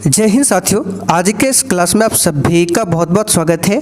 जय हिंद साथियों, आज के इस क्लास में आप सभी का बहुत बहुत स्वागत है।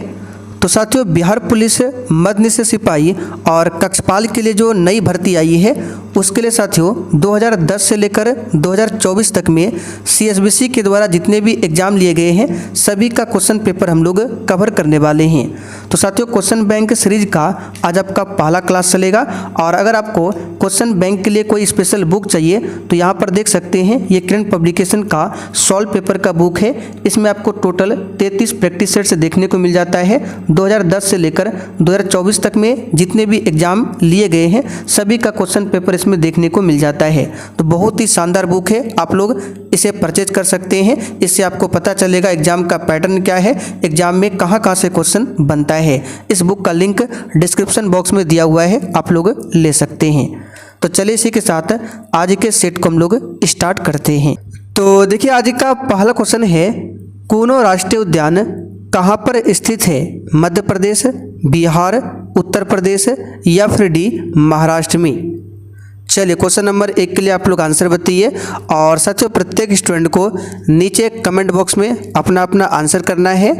तो साथियों, बिहार पुलिस मद्यनिषेध सिपाही और कक्षपाल के लिए जो नई भर्ती आई है उसके लिए साथियों 2010 से लेकर 2024 तक में CSBC के द्वारा जितने भी एग्ज़ाम लिए गए हैं सभी का क्वेश्चन पेपर हम लोग कवर करने वाले हैं। तो साथियों, क्वेश्चन बैंक सीरीज का आज आपका पहला क्लास चलेगा। और अगर आपको क्वेश्चन बैंक के लिए कोई स्पेशल बुक चाहिए तो यहाँ पर देख सकते हैं, ये करंट पब्लिकेशन का सॉल्व पेपर का बुक है। इसमें आपको टोटल 33 प्रैक्टिस सेट्स देखने को मिल जाता है। 2010 से लेकर 2024 तक में जितने भी एग्ज़ाम लिए गए हैं सभी का क्वेश्चन पेपर इसमें देखने को मिल जाता है। तो बहुत ही शानदार बुक है, आप लोग इसे परचेज कर सकते हैं। इससे आपको पता चलेगा एग्ज़ाम का पैटर्न क्या है, एग्ज़ाम में कहाँ से क्वेश्चन बनता है। इस बुक का लिंक डिस्क्रिप्शन बॉक्स में दिया हुआ है, आप लोग ले सकते हैं। तो चलिए इसी के साथ आज के सेट को हम लोग स्टार्ट करते हैं। तो देखिए, आज का पहला क्वेश्चन है, कूनो राष्ट्रीय उद्यान कहाँ पर स्थित है? मध्य प्रदेश, बिहार, उत्तर प्रदेश या फिर डी महाराष्ट्र में? चलिए, क्वेश्चन नंबर 1 के लिए आप लोग आंसर बताइए। और साथियों, प्रत्येक स्टूडेंट को नीचे कमेंट बॉक्स में अपना अपना आंसर करना है।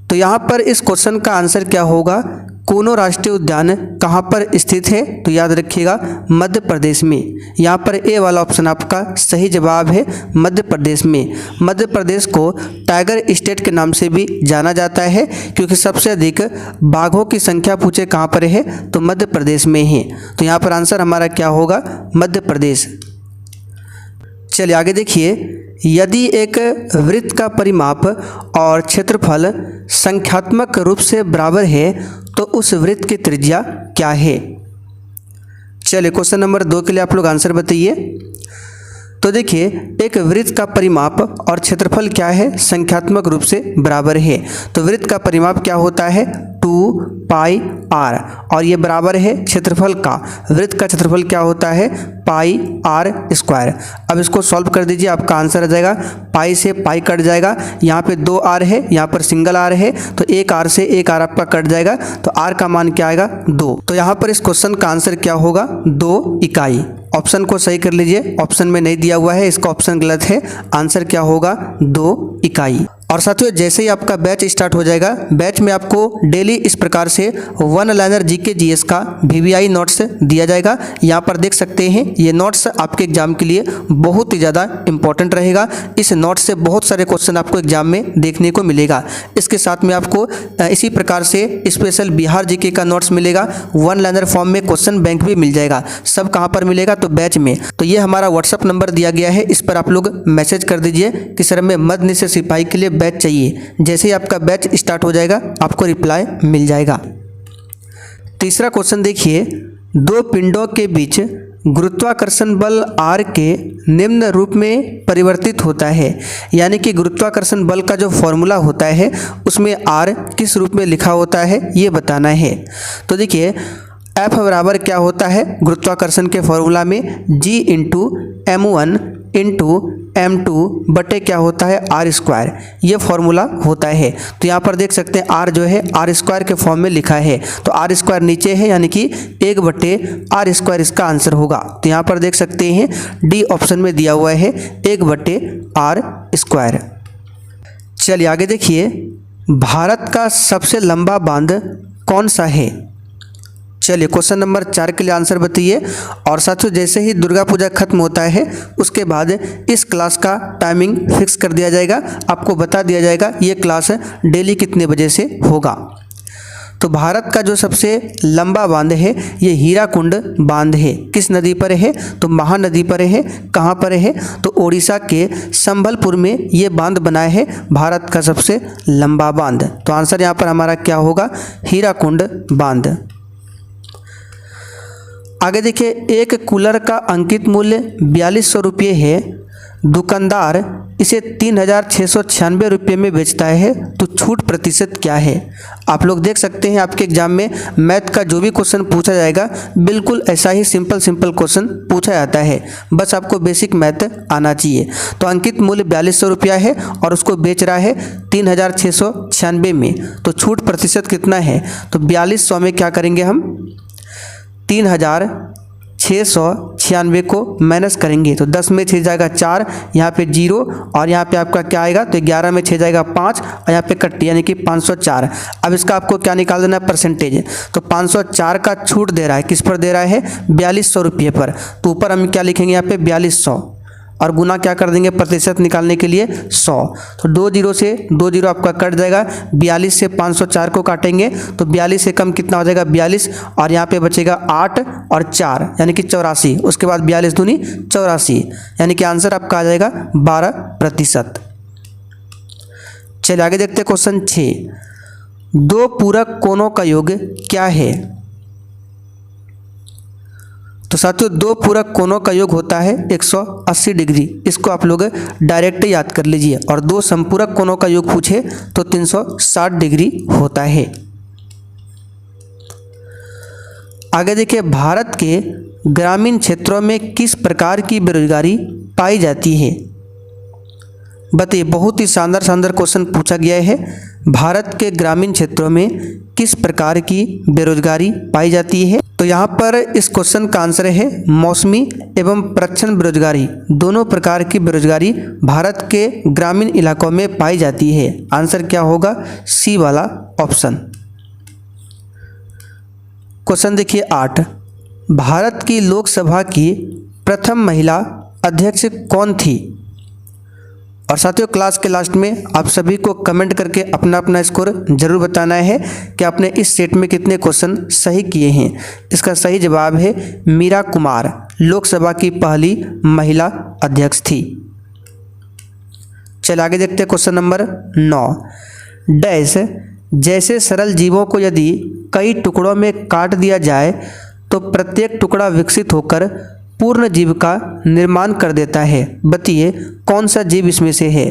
तो यहाँ पर इस क्वेश्चन का आंसर क्या होगा? कूनो राष्ट्रीय उद्यान कहाँ पर स्थित है? तो याद रखिएगा मध्य प्रदेश में। यहाँ पर ए वाला ऑप्शन आपका सही जवाब है, मध्य प्रदेश में। मध्य प्रदेश को टाइगर स्टेट के नाम से भी जाना जाता है क्योंकि सबसे अधिक बाघों की संख्या पूछे कहाँ पर है तो मध्य प्रदेश में है। तो यहाँ पर आंसर हमारा क्या होगा? मध्य प्रदेश। चलिए आगे देखिए, यदि एक वृत्त का परिमाप और क्षेत्रफल संख्यात्मक रूप से बराबर है तो उस वृत्त की त्रिज्या क्या है? चलिए, क्वेश्चन नंबर 2 के लिए आप लोग आंसर बताइए। तो देखिए, एक वृत्त का परिमाप और क्षेत्रफल क्या है? संख्यात्मक रूप से बराबर है। तो वृत्त का परिमाप क्या होता है? 2πr और ये बराबर है क्षेत्रफल का। वृत्त का क्षेत्रफल क्या होता है? πr²। अब इसको सॉल्व कर दीजिए, आपका आंसर आ जाएगा। पाई से पाई कट जाएगा, यहाँ पे 2 r है, यहाँ पर सिंगल r है, तो एक r से एक r आपका कट जाएगा, तो r का मान क्या आएगा? 2। तो यहाँ पर इस क्वेश्चन का आंसर क्या होगा? 2 इकाई। ऑप्शन को सही कर लीजिए, ऑप्शन में नहीं दिया हुआ है, इसका ऑप्शन गलत है। आंसर क्या होगा? 2 इकाई। और साथियों, जैसे ही आपका बैच स्टार्ट हो जाएगा, बैच में आपको डेली इस प्रकार से 1 लाइनर जीके जीएस का VVI नोट्स दिया जाएगा। यहाँ पर देख सकते हैं, ये नोट्स आपके एग्जाम के लिए बहुत ही ज़्यादा इंपॉर्टेंट रहेगा। इस नोट्स से बहुत सारे क्वेश्चन आपको एग्जाम में देखने को मिलेगा। इसके साथ में आपको इसी प्रकार से स्पेशल बिहार जीके का नोट्स मिलेगा, 1 लाइनर फॉर्म में क्वेश्चन बैंक भी मिल जाएगा। सब कहाँ पर मिलेगा? तो बैच में। तो ये हमारा व्हाट्सअप नंबर दिया गया है, इस पर आप लोग मैसेज कर दीजिए कि सर हमें मद्यनिषेध सिपाही के लिए बैच चाहिए। जैसे ही आपका बैच स्टार्ट हो जाएगा आपको रिप्लाई मिल जाएगा। तीसरा क्वेश्चन देखिए, 2 पिंडों के बीच गुरुत्वाकर्षण बल R के निम्न रूप में परिवर्तित होता है। यानी कि गुरुत्वाकर्षण बल का जो फॉर्मूला होता है उसमें R किस रूप में लिखा होता है ये बताना है। तो देखिए, F बराबर क्या होता है गुरुत्वाकर्षण के फॉर्मूला में? G × m1 × m2 बटे क्या होता है? r²। ये फॉर्मूला होता है। तो यहाँ पर देख सकते हैं R जो है r² के फॉर्म में लिखा है, तो r² नीचे है यानी कि 1/r² इसका आंसर होगा। तो यहाँ पर देख सकते हैं डी ऑप्शन में दिया हुआ है 1/r²। चलिए आगे देखिए, भारत का सबसे लंबा बांध कौन सा है? चलिए, क्वेश्चन नंबर 4 के लिए आंसर बताइए। और साथियों, जैसे ही दुर्गा पूजा खत्म होता है उसके बाद इस क्लास का टाइमिंग फिक्स कर दिया जाएगा, आपको बता दिया जाएगा ये क्लास डेली कितने बजे से होगा। तो भारत का जो सबसे लंबा बांध है ये हीराकुंड बांध है। किस नदी पर है? तो महानदी पर है। कहाँ पर है? तो ओडिशा के संबलपुर में ये बांध बना है भारत का सबसे लंबा बांध। तो आंसर यहाँ पर हमारा क्या होगा? हीराकुंड बांध। आगे देखिए, एक कूलर का अंकित मूल्य 4200 रुपये है, दुकानदार इसे 3696 रुपये में बेचता है, तो छूट प्रतिशत क्या है? आप लोग देख सकते हैं आपके एग्जाम में मैथ का जो भी क्वेश्चन पूछा जाएगा बिल्कुल ऐसा ही सिंपल क्वेश्चन पूछा जाता है, बस आपको बेसिक मैथ आना चाहिए। तो अंकित मूल्य 4200 रुपया है और उसको बेच रहा है 3696 में, तो छूट प्रतिशत कितना है? तो 4200 में क्या करेंगे हम? 3696 96 को माइनस करेंगे तो 10 में 6 जाएगा 4, यहाँ पे 0 और यहाँ पे आपका क्या आएगा, तो 11 में 6 जाएगा 5 और यहाँ पे कट्टी यानी कि 504। अब इसका आपको क्या निकाल देना है, परसेंटेज। तो 504 का छूट दे रहा है, किस पर दे रहा है, 4200 रुपये पर। तो ऊपर हम क्या लिखेंगे यहाँ पे 4200 और गुना क्या कर देंगे, प्रतिशत निकालने के लिए 100। तो 2 जीरो से 2 जीरो आपका कट जाएगा, 42 से 504 को काटेंगे तो 42 से कम कितना हो जाएगा, 42 और यहाँ पे बचेगा 8 और 4 यानी कि 84। उसके बाद 42 दूनी 84 यानी कि आंसर आपका आ जाएगा 12%। चलिए आगे देखते हैं क्वेश्चन 6। 2 पूरक कोणों का योग क्या है। तो साथियों 2 पूरक कोणों का योग होता है 180 डिग्री, इसको आप लोग डायरेक्ट याद कर लीजिए। और 2 संपूरक कोणों का योग पूछे तो 360 डिग्री होता है। आगे देखिए, भारत के ग्रामीण क्षेत्रों में किस प्रकार की बेरोजगारी पाई जाती है। बताइए, बहुत ही शानदार क्वेश्चन पूछा गया है। भारत के ग्रामीण क्षेत्रों में किस प्रकार की बेरोजगारी पाई जाती है। तो यहाँ पर इस क्वेश्चन का आंसर है मौसमी एवं प्रच्छन्न बेरोजगारी। दोनों प्रकार की बेरोजगारी भारत के ग्रामीण इलाकों में पाई जाती है। आंसर क्या होगा, सी वाला ऑप्शन। क्वेश्चन देखिए 8। भारत की लोकसभा की प्रथम महिला अध्यक्ष कौन थी। और साथियों क्लास के लास्ट में आप सभी को कमेंट करके अपना अपना स्कोर जरूर बताना है कि आपने इस सेट में कितने क्वेश्चन सही किए हैं। इसका सही जवाब है मीरा कुमार लोकसभा की पहली महिला अध्यक्ष थी। चलिए आगे देखते हैं क्वेश्चन नंबर 9। डैश जैसे सरल जीवों को यदि कई टुकड़ों में काट दिया जाए तो प्रत्येक टुकड़ा विकसित होकर पूर्ण जीव का निर्माण कर देता है। बताइए कौन सा जीव इसमें से है।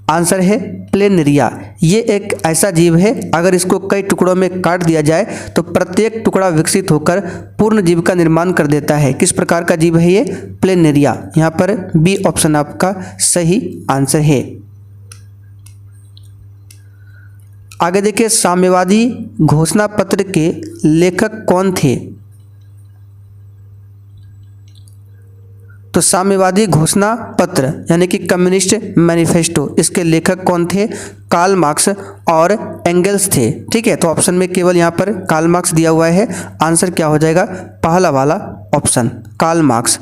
आंसर है प्लेनेरिया। ये एक ऐसा जीव है, अगर इसको कई टुकड़ों में काट दिया जाए तो प्रत्येक टुकड़ा विकसित होकर पूर्ण जीव का निर्माण कर देता है। किस प्रकार का जीव है ये, प्लेनेरिया। यहाँ पर बी ऑप्शन आपका सही आंसर है। आगे देखिए, साम्यवादी घोषणा पत्र के लेखक कौन थे। तो साम्यवादी घोषणा पत्र यानी कि कम्युनिस्ट मैनिफेस्टो, इसके लेखक कौन थे, कार्ल मार्क्स और एंगल्स थे। ठीक है, तो ऑप्शन में केवल यहाँ पर कार्ल मार्क्स दिया हुआ है। आंसर क्या हो जाएगा, पहला वाला option Karl Marx.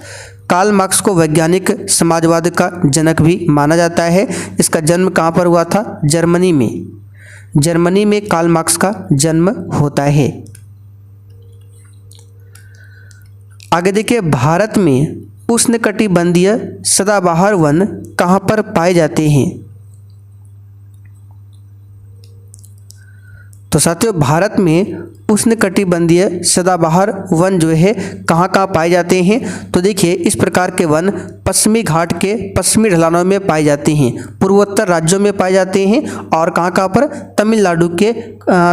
Karl Marx को वैज्ञानिक समाजवाद का जनक भी माना जाता है। इसका जन्म कहाँ पर हुआ था, जर्मनी में। जर्मनी में कार्ल मार्क्स का जन्म होता है। आगे देखिए, भारत में उष्णकटिबंधीय सदाबहार वन कहाँ पर पाए जाते हैं। तो साथियों भारत में उष्णकटिबंधीय सदाबहार वन जो है कहाँ कहाँ पाए जाते हैं। तो देखिए इस प्रकार के वन पश्चिमी घाट के पश्चिमी ढलानों में पाए जाते हैं, पूर्वोत्तर राज्यों में पाए जाते हैं और कहाँ कहाँ पर,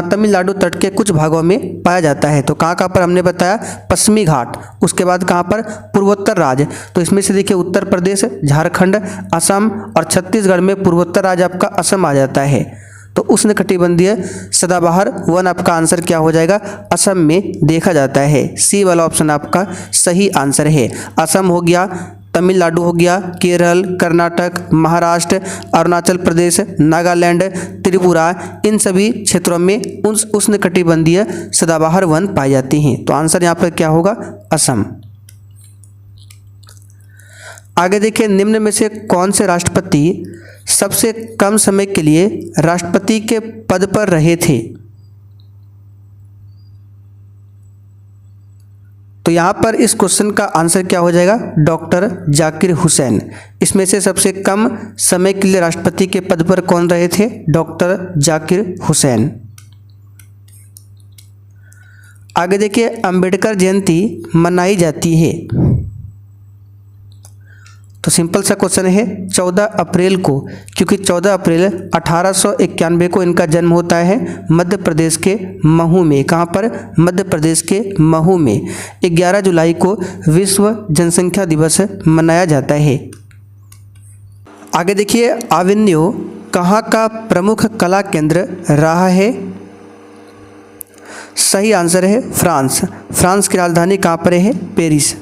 तमिलनाडु तट के कुछ भागों में पाया जाता है। तो कहाँ कहाँ पर हमने बताया, पश्चिमी घाट, उसके बाद कहाँ पर, पूर्वोत्तर राज्य। तो इसमें से देखिए उत्तर प्रदेश, झारखंड, असम और छत्तीसगढ़ में पूर्वोत्तर राज्य आपका असम आ जाता है। तो उष्णकटिबंधीय सदाबहार वन आपका आंसर क्या हो जाएगा, असम में देखा जाता है। सी वाला ऑप्शन आपका सही आंसर है। असम हो गया, तमिलनाडु हो गया, केरल, कर्नाटक, महाराष्ट्र, अरुणाचल प्रदेश, नागालैंड, त्रिपुरा, इन सभी क्षेत्रों में उष्णकटिबंधीय सदाबहार वन पाए जाते हैं। तो आंसर यहाँ पर क्या होगा, असम। आगे देखिए, निम्न में से कौन से राष्ट्रपति सबसे कम समय के लिए राष्ट्रपति के पद पर रहे थे। तो यहाँ पर इस क्वेश्चन का आंसर क्या हो जाएगा, डॉक्टर जाकिर हुसैन। इसमें से सबसे कम समय के लिए राष्ट्रपति के पद पर कौन रहे थे, डॉक्टर जाकिर हुसैन। आगे देखिए, अंबेडकर जयंती मनाई जाती है। तो सिंपल सा क्वेश्चन है 14 अप्रैल को, क्योंकि 14 अप्रैल 1891 को इनका जन्म होता है मध्य प्रदेश के महू में। कहाँ पर, मध्य प्रदेश के महू में। 11 जुलाई को विश्व जनसंख्या दिवस मनाया जाता है। आगे देखिए, आविन्यो कहाँ का प्रमुख कला केंद्र रहा है। सही आंसर है फ्रांस। फ्रांस की राजधानी कहाँ पर है? पेरिस।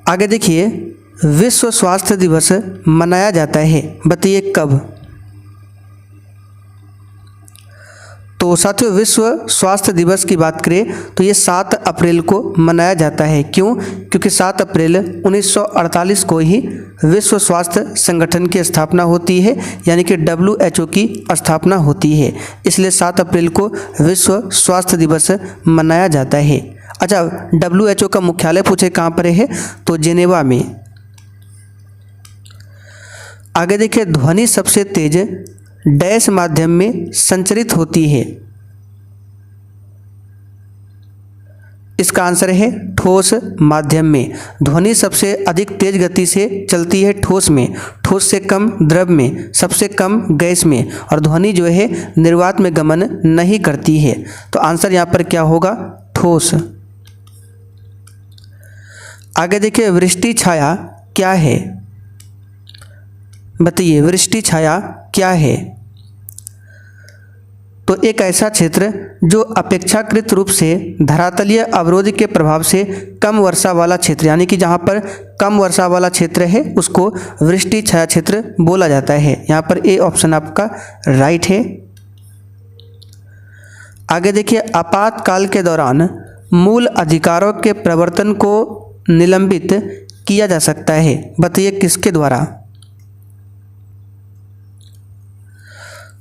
आगे देखिए, विश्व स्वास्थ्य दिवस मनाया जाता है, बताइए कब? तो साथियों, विश्व स्वास्थ्य दिवस की बात करें तो ये 7 अप्रैल को मनाया जाता है। क्यों? क्योंकि 7 अप्रैल 1948 को ही विश्व स्वास्थ्य संगठन की स्थापना होती है, यानी कि WHO की स्थापना होती है। इसलिए 7 अप्रैल को विश्व स्वास्थ्य दिवस मनाया जाता है। अच्छा, WHO का मुख्यालय पूछे कहाँ पर है? तो जेनेवा में। आगे देखिए, ध्वनि सबसे तेज डैश माध्यम में संचरित होती है। इसका आंसर है ठोस माध्यम में। ध्वनि सबसे अधिक तेज गति से चलती है ठोस में, ठोस से कम द्रव में, सबसे कम गैस में, और ध्वनि जो है निर्वात में गमन नहीं करती है। तो आंसर यहाँ पर क्या होगा? ठोस। आगे देखिए, वृष्टि छाया क्या है? बताइए, वृष्टि छाया क्या है? तो एक ऐसा क्षेत्र जो अपेक्षाकृत रूप से धरातलीय अवरोध के प्रभाव से कम वर्षा वाला क्षेत्र, यानी कि जहाँ पर कम वर्षा वाला क्षेत्र है उसको वृष्टि छाया क्षेत्र बोला जाता है। यहाँ पर ए ऑप्शन आपका राइट है। आगे देखिए, आपातकाल के दौरान मूल अधिकारों के प्रवर्तन को निलंबित किया जा सकता है, बताइए किसके द्वारा?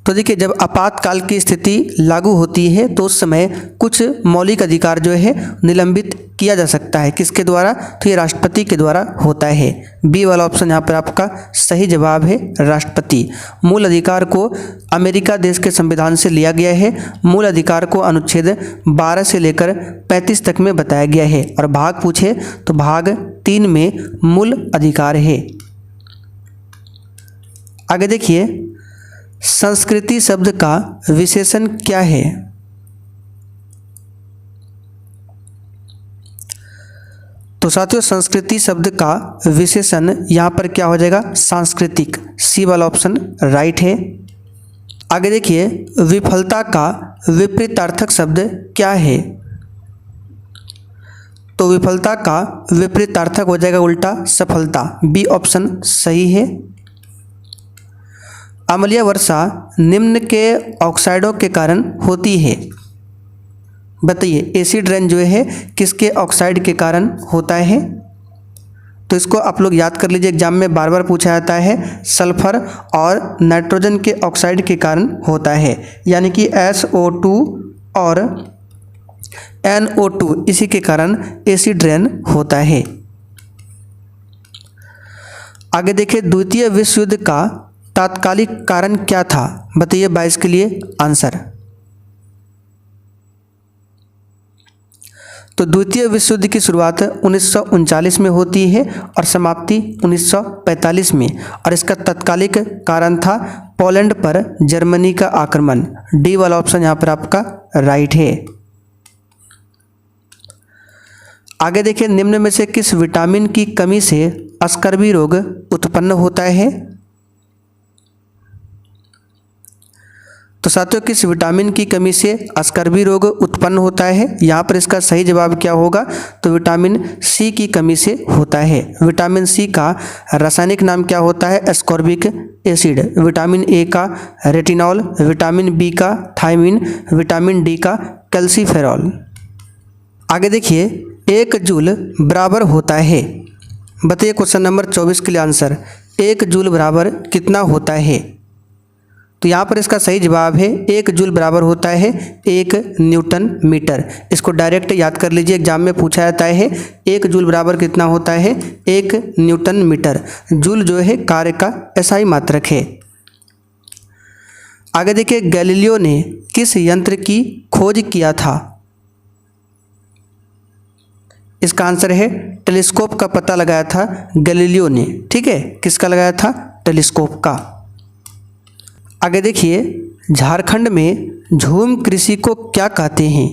तो देखिए, जब आपातकाल की स्थिति लागू होती है तो उस समय कुछ मौलिक अधिकार जो है निलंबित किया जा सकता है। किसके द्वारा? तो ये राष्ट्रपति के द्वारा होता है। बी वाला ऑप्शन यहाँ पर आपका सही जवाब है, राष्ट्रपति। मूल अधिकार को अमेरिका देश के संविधान से लिया गया है। मूल अधिकार को अनुच्छेद 12 से लेकर 35 तक में बताया गया है, और भाग पूछे तो भाग 3 में मूल अधिकार है। आगे देखिए, संस्कृति शब्द का विशेषण क्या है? तो साथियों, संस्कृति शब्द का विशेषण यहाँ पर क्या हो जाएगा? सांस्कृतिक। सी वाला ऑप्शन राइट है। आगे देखिए, विफलता का विपरीतार्थक शब्द क्या है? तो विफलता का विपरीतार्थक हो जाएगा उल्टा सफलता। बी ऑप्शन सही है। अम्लीय वर्षा निम्न के ऑक्साइडों के कारण होती है, बताइए एसिड रेन जो है किसके ऑक्साइड के कारण होता है? तो इसको आप लोग याद कर लीजिए, एग्जाम में बार बार पूछा जाता है। सल्फर और नाइट्रोजन के ऑक्साइड के कारण होता है, यानी कि SO2 और NO2, इसी के कारण एसिड रेन होता है। आगे देखिए, द्वितीय विश्व युद्ध का तात्कालिक कारण क्या था? बताइए 22 के लिए आंसर। तो द्वितीय विश्व युद्ध की शुरुआत 1939 में होती है और समाप्ति 1945 में, और इसका तत्कालिक कारण था पोलैंड पर जर्मनी का आक्रमण। डी वाला ऑप्शन यहाँ पर आपका राइट है। आगे देखिए, निम्न में से किस विटामिन की कमी से स्कर्वी रोग उत्पन्न होता है? तो साथियों, किस विटामिन की कमी से स्कर्वी रोग उत्पन्न होता है? यहाँ पर इसका सही जवाब क्या होगा? तो विटामिन सी की कमी से होता है। विटामिन सी का रासायनिक नाम क्या होता है? Ascorbic acid. विटामिन ए का रेटिनॉल, विटामिन बी का थायमिन, विटामिन डी का कैल्सीफेरॉल। आगे देखिए, 1 जूल बराबर होता है, बताइए क्वेश्चन नंबर 24 के लिए आंसर। 1 जूल बराबर कितना होता है? तो यहाँ पर इसका सही जवाब है 1 जूल बराबर होता है 1 न्यूटन मीटर। इसको डायरेक्ट याद कर लीजिए, एग्जाम में पूछा जाता है 1 जूल बराबर कितना होता है? 1 न्यूटन मीटर। जूल जो है कार्य का एसआई मात्रक है। आगे देखिए, गैलीलियो ने किस यंत्र की खोज किया था? इसका आंसर है टेलीस्कोप का पता लगाया था गैलीलियो ने। ठीक है, किसका लगाया था? टेलीस्कोप का। आगे देखिए, झारखंड में झूम कृषि को क्या कहते हैं?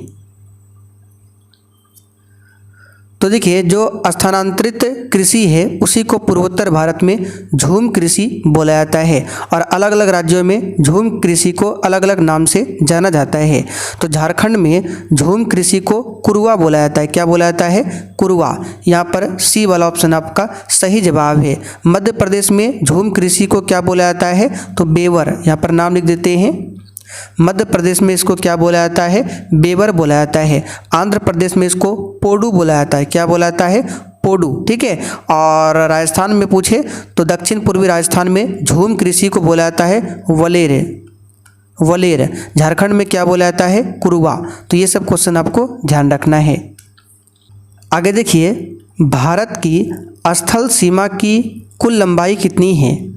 तो देखिए जो स्थानांतरित कृषि है उसी को पूर्वोत्तर भारत में झूम कृषि बोला जाता है और अलग अलग राज्यों में झूम कृषि को अलग अलग नाम से जाना जाता है। तो झारखंड में झूम कृषि को कुरुआ बोला जाता है। क्या बोला जाता है? कुरुआ। यहाँ पर सी वाला ऑप्शन आपका सही जवाब है। मध्य प्रदेश में झूम कृषि को क्या बोला जाता है? तो बेवर। यहाँ पर नाम लिख देते हैं। मध्य प्रदेश में इसको क्या बोला जाता है? बेवर बोला जाता है। आंध्र प्रदेश में इसको पोडू बोला जाता है। क्या बोला जाता है? पोडू। ठीक है। और राजस्थान में पूछे तो दक्षिण पूर्वी राजस्थान में झूम कृषि को बोला जाता है वलेर। वलेर। झारखंड में क्या बोला जाता है? कुरुआ। तो ये सब क्वेश्चन आपको ध्यान रखना है। आगे देखिए, भारत की स्थल सीमा की कुल लंबाई कितनी है?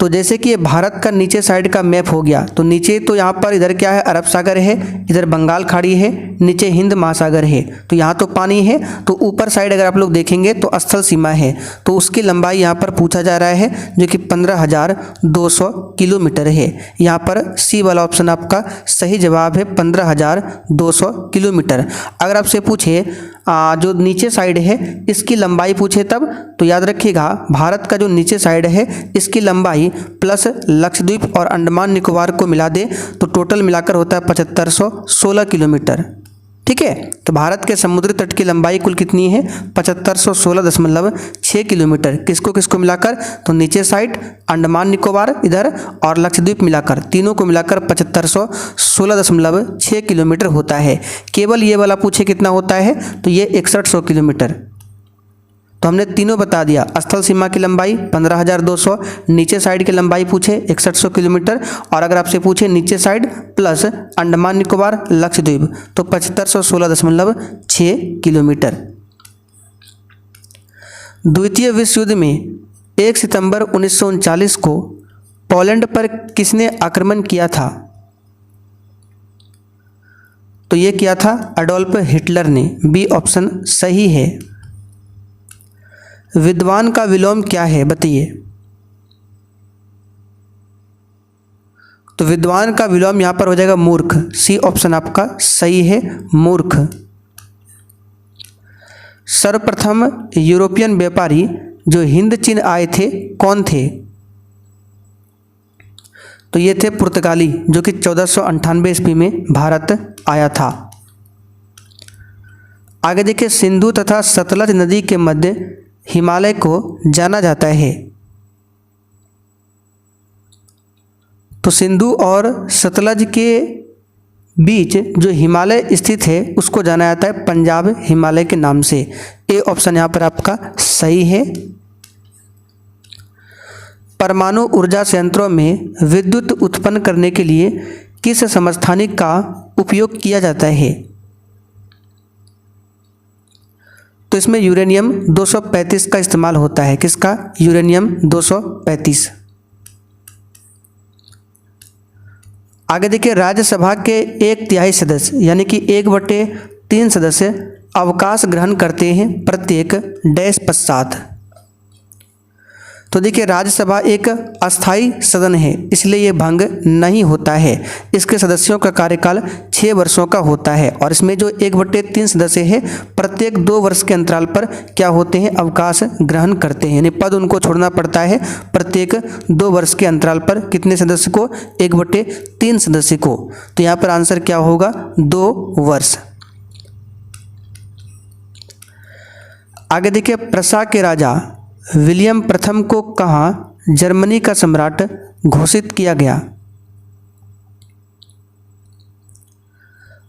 तो जैसे कि ये भारत का नीचे साइड का मैप हो गया, तो नीचे तो यहाँ पर इधर क्या है? अरब सागर है, इधर बंगाल खाड़ी है, नीचे हिंद महासागर है, तो यहाँ तो पानी है। तो ऊपर साइड अगर आप लोग देखेंगे तो स्थल सीमा है, तो उसकी लंबाई यहाँ पर पूछा जा रहा है जो कि 15,200 किलोमीटर है। यहाँ पर सी वाला ऑप्शन आपका सही जवाब है, 15,200 किलोमीटर। अगर आपसे पूछे जो नीचे साइड है इसकी लंबाई पूछे तब, तो याद रखिएगा भारत का जो नीचे साइड है इसकी लंबाई प्लस लक्षद्वीप और अंडमान निकोबार को मिला दे तो टोटल मिलाकर होता है 7516 किलोमीटर। ठीक है। तो भारत के समुद्री तट की लंबाई कुल कितनी है? 7516.6 किलोमीटर। किसको किसको मिलाकर? तो नीचे साइड, अंडमान निकोबार इधर और लक्षद्वीप मिलाकर, तीनों को मिलाकर 7516.6 किलोमीटर होता है। केवल ये वाला पूछे कितना होता है? तो ये 6100 किलोमीटर। तो हमने तीनों बता दिया। स्थल सीमा की लंबाई 15,200, नीचे साइड की लंबाई पूछे 6100 किलोमीटर, और अगर आपसे पूछे नीचे साइड प्लस अंडमान निकोबार लक्षद्वीप तो 7516.6 किलोमीटर। द्वितीय विश्व युद्ध में 1 सितंबर 1939 को पोलैंड पर किसने आक्रमण किया था? तो ये किया था एडोल्फ हिटलर ने। बी ऑप्शन सही है। विद्वान का विलोम क्या है? बताइए। तो विद्वान का विलोम यहां पर हो जाएगा मूर्ख। सी ऑप्शन आपका सही है, मूर्ख। सर्वप्रथम यूरोपियन व्यापारी जो हिंद चीन आए थे कौन थे? तो ये थे पुर्तगाली, जो कि 1498 ईस्वी में भारत आया था। आगे देखिए, सिंधु तथा सतलज नदी के मध्य हिमालय को जाना जाता है। तो सिंधु और सतलज के बीच जो हिमालय स्थित है उसको जाना जाता है पंजाब हिमालय के नाम से। ए ऑप्शन यहाँ पर आपका सही है। परमाणु ऊर्जा संयंत्रों में विद्युत उत्पन्न करने के लिए किस समस्थानिक का उपयोग किया जाता है? तो इसमें यूरेनियम 235 का इस्तेमाल होता है। किसका? यूरेनियम 235। आगे देखिए, राज्यसभा के 1/3 सदस्य यानी कि 1/3 सदस्य अवकाश ग्रहण करते हैं प्रत्येक डैश पश्चात। तो देखिए, राज्यसभा एक अस्थायी सदन है, इसलिए ये भंग नहीं होता है। इसके सदस्यों का कार्यकाल 6 वर्षों का होता है और इसमें जो 1/3 सदस्य है प्रत्येक 2 वर्ष के अंतराल पर क्या होते हैं? अवकाश ग्रहण करते हैं, यानी पद उनको छोड़ना पड़ता है प्रत्येक 2 वर्ष के अंतराल पर। कितने सदस्य को? 1/3 सदस्य को। तो यहाँ पर आंसर क्या होगा? 2 वर्ष। आगे देखिए, प्रशा के राजा विलियम प्रथम को कहाँ जर्मनी का सम्राट घोषित किया गया?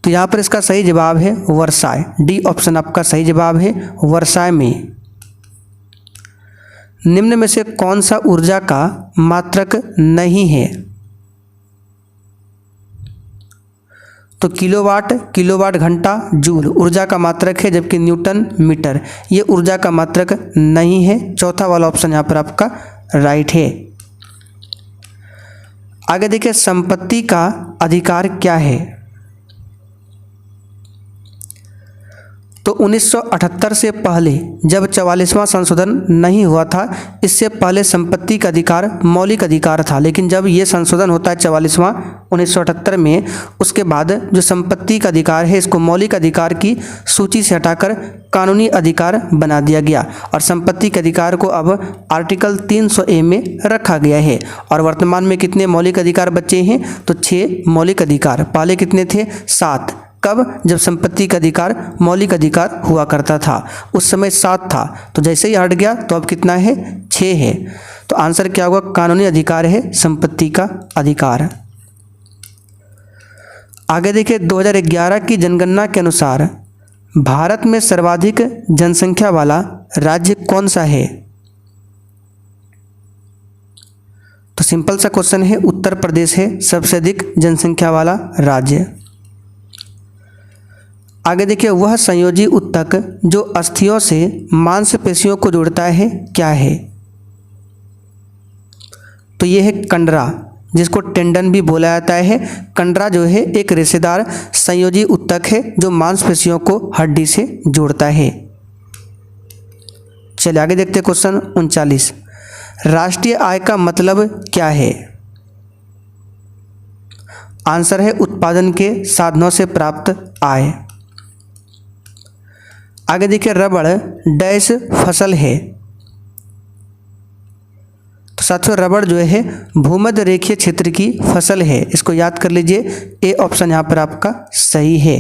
तो यहाँ पर इसका सही जवाब है वर्साय। डी ऑप्शन आपका सही जवाब है, वर्साय में। निम्न में से कौन सा ऊर्जा का मात्रक नहीं है? तो किलोवाट, किलोवाट घंटा, जूल ऊर्जा का मात्रक है, जबकि न्यूटन मीटर ये ऊर्जा का मात्रक नहीं है। चौथा वाला ऑप्शन यहाँ पर आपका राइट है। आगे देखिए, संपत्ति का अधिकार क्या है? तो 1978 से पहले जब 44वां संशोधन नहीं हुआ था, इससे पहले संपत्ति का अधिकार मौलिक अधिकार था, लेकिन जब ये संशोधन होता है 44वां 1978 में, उसके बाद जो संपत्ति का अधिकार है इसको मौलिक अधिकार की सूची से हटाकर कानूनी अधिकार बना दिया गया और संपत्ति के अधिकार को अब आर्टिकल 300A में रखा गया है। और वर्तमान में कितने मौलिक अधिकार बचे हैं? तो 6 मौलिक अधिकार। पहले कितने थे? 7। कब? जब संपत्ति का अधिकार मौलिक अधिकार हुआ करता था, उस समय 7 था, तो जैसे ही हट गया तो अब कितना है? 6 है। तो आंसर क्या होगा? कानूनी अधिकार है संपत्ति का अधिकार। आगे देखिए, 2011 की जनगणना के अनुसार भारत में सर्वाधिक जनसंख्या वाला राज्य कौन सा है? तो सिंपल सा क्वेश्चन है, उत्तर प्रदेश है सबसे अधिक जनसंख्या वाला राज्य। आगे देखिए, वह संयोजी ऊतक जो अस्थियों से मांसपेशियों को जोड़ता है क्या है? तो ये है कंडरा, जिसको टेंडन भी बोला जाता है। कंडरा जो है एक रेशेदार संयोजी ऊतक है जो मांसपेशियों को हड्डी से जोड़ता है। चलिए आगे देखते हैं क्वेश्चन 39। राष्ट्रीय आय का मतलब क्या है? आंसर है उत्पादन के साधनों से प्राप्त आय। आगे देखिए, रबड़ डैश फसल है। तो साथियों, रबड़ जो है भूमध्य रेखीय क्षेत्र की फसल है, इसको याद कर लीजिए। ए ऑप्शन यहाँ पर आपका सही है।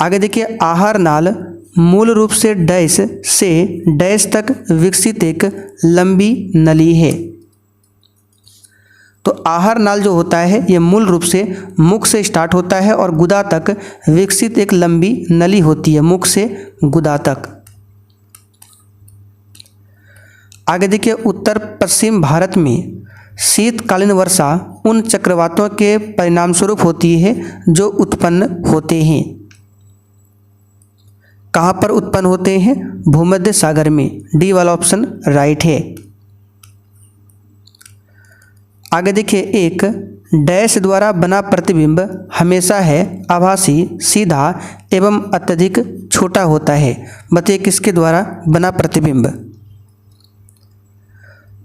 आगे देखिए, आहार नाल मूल रूप से डैश से डैश तक विकसित एक लंबी नली है। तो आहार नाल जो होता है ये मूल रूप से मुख से स्टार्ट होता है और गुदा तक विकसित एक लंबी नली होती है, मुख से गुदा तक। आगे देखिए, उत्तर पश्चिम भारत में शीतकालीन वर्षा उन चक्रवातों के परिणाम स्वरूप होती है जो उत्पन्न होते हैं। कहाँ पर उत्पन्न होते हैं? भूमध्य सागर में। डी वाला ऑप्शन राइट है। आगे देखिए, एक डैश द्वारा बना प्रतिबिंब हमेशा है आभासी, सीधा एवं अत्यधिक छोटा होता है। बताइए किसके द्वारा बना प्रतिबिंब?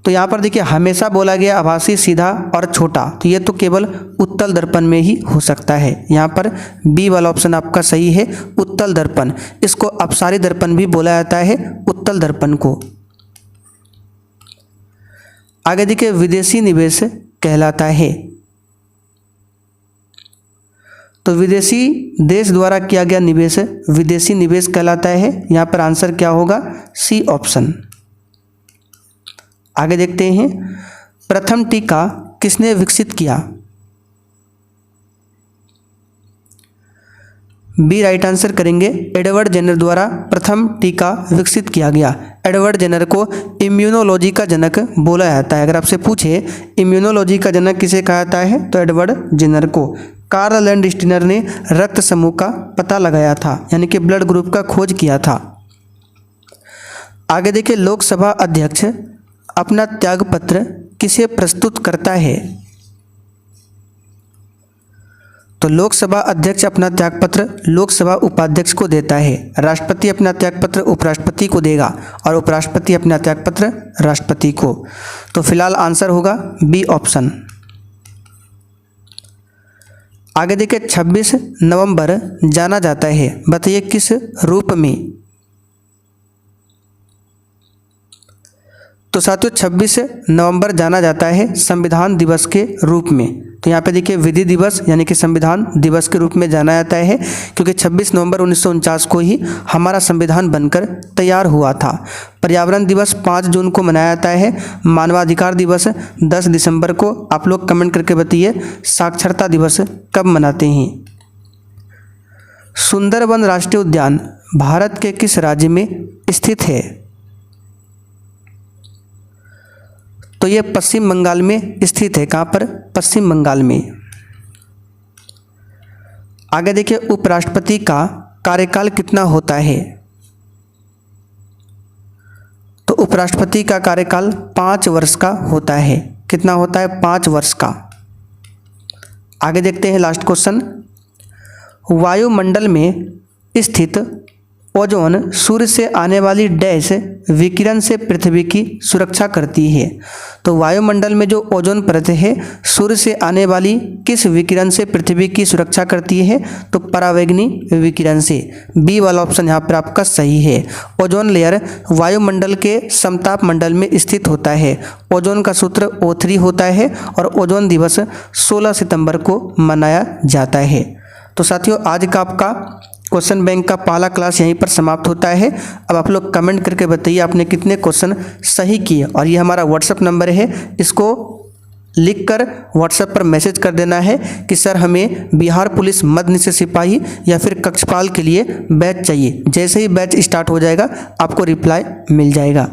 तो यहाँ पर देखिए हमेशा बोला गया, आभासी, सीधा और छोटा, तो ये तो केवल उत्तल दर्पण में ही हो सकता है। यहाँ पर बी वाला ऑप्शन आपका सही है, उत्तल दर्पण। इसको अपसारी दर्पण भी बोला जाता है, उत्तल दर्पण को। आगे देखिए, विदेशी निवेश कहलाता है। तो विदेशी देश द्वारा किया गया निवेश विदेशी निवेश कहलाता है। यहाँ पर आंसर क्या होगा? C option. आगे देखते हैं, प्रथम टीका किसने विकसित किया? बी राइट आंसर करेंगे, एडवर्ड जेनर द्वारा प्रथम टीका विकसित किया गया। एडवर्ड जेनर को इम्यूनोलॉजी का जनक बोला जाता है। अगर आपसे पूछे इम्यूनोलॉजी का जनक किसे कहा जाता है, तो एडवर्ड जेनर को। कार्ल लैंडस्टीनर ने रक्त समूह का पता लगाया था, यानी कि ब्लड ग्रुप का खोज किया था। आगे देखिए, लोकसभा अध्यक्ष अपना त्यागपत्र किसे प्रस्तुत करता है? तो लोकसभा अध्यक्ष अपना त्यागपत्र लोकसभा उपाध्यक्ष को देता है, राष्ट्रपति अपना त्यागपत्र उपराष्ट्रपति को देगा और उपराष्ट्रपति अपना त्यागपत्र राष्ट्रपति को। तो फिलहाल आंसर होगा बी ऑप्शन। आगे देखिए, 26 नवंबर जाना जाता है, बताइए किस रूप में? तो साथियों 26 नवंबर जाना जाता है संविधान दिवस के रूप में। तो यहाँ पे देखिए विधि दिवस यानी कि संविधान दिवस के रूप में जाना जाता है, क्योंकि 26 नवंबर 1949 को ही हमारा संविधान बनकर तैयार हुआ था। पर्यावरण दिवस 5 जून को मनाया जाता है। मानवाधिकार दिवस 10 दिसंबर को। आप लोग कमेंट करके बताइए साक्षरता दिवस कब मनाते हैं। सुंदरबन राष्ट्रीय उद्यान भारत के किस राज्य में स्थित है? तो ये पश्चिम बंगाल में स्थित है। कहाँ पर? पश्चिम बंगाल में। आगे देखिए, उपराष्ट्रपति का कार्यकाल कितना होता है? तो उपराष्ट्रपति का कार्यकाल 5 वर्ष का होता है। कितना होता है? 5 वर्ष का। आगे देखते हैं लास्ट क्वेश्चन, वायुमंडल में स्थित ओजोन सूर्य से आने वाली डैश विकिरण से पृथ्वी की सुरक्षा करती है। तो वायुमंडल में जो ओजोन परत है सूर्य से आने वाली किस विकिरण से पृथ्वी की सुरक्षा करती है? तो परावैंगनी विकिरण से। बी वाला ऑप्शन यहाँ पर आपका सही है। ओजोन लेयर वायुमंडल के समताप मंडल में स्थित होता है। ओजोन का सूत्र O3 होता है और ओजोन दिवस 16 सितंबर को मनाया जाता है। तो साथियों, आज का आपका क्वेश्चन बैंक का पहला क्लास यहीं पर समाप्त होता है। अब आप लोग कमेंट करके बताइए आपने कितने क्वेश्चन सही किए। और ये हमारा व्हाट्सएप नंबर है, इसको लिखकर व्हाट्सएप पर मैसेज कर देना है कि सर हमें बिहार पुलिस मध्य निषेध सिपाही या फिर कक्षपाल के लिए बैच चाहिए। जैसे ही बैच स्टार्ट हो जाएगा आपको रिप्लाई मिल जाएगा।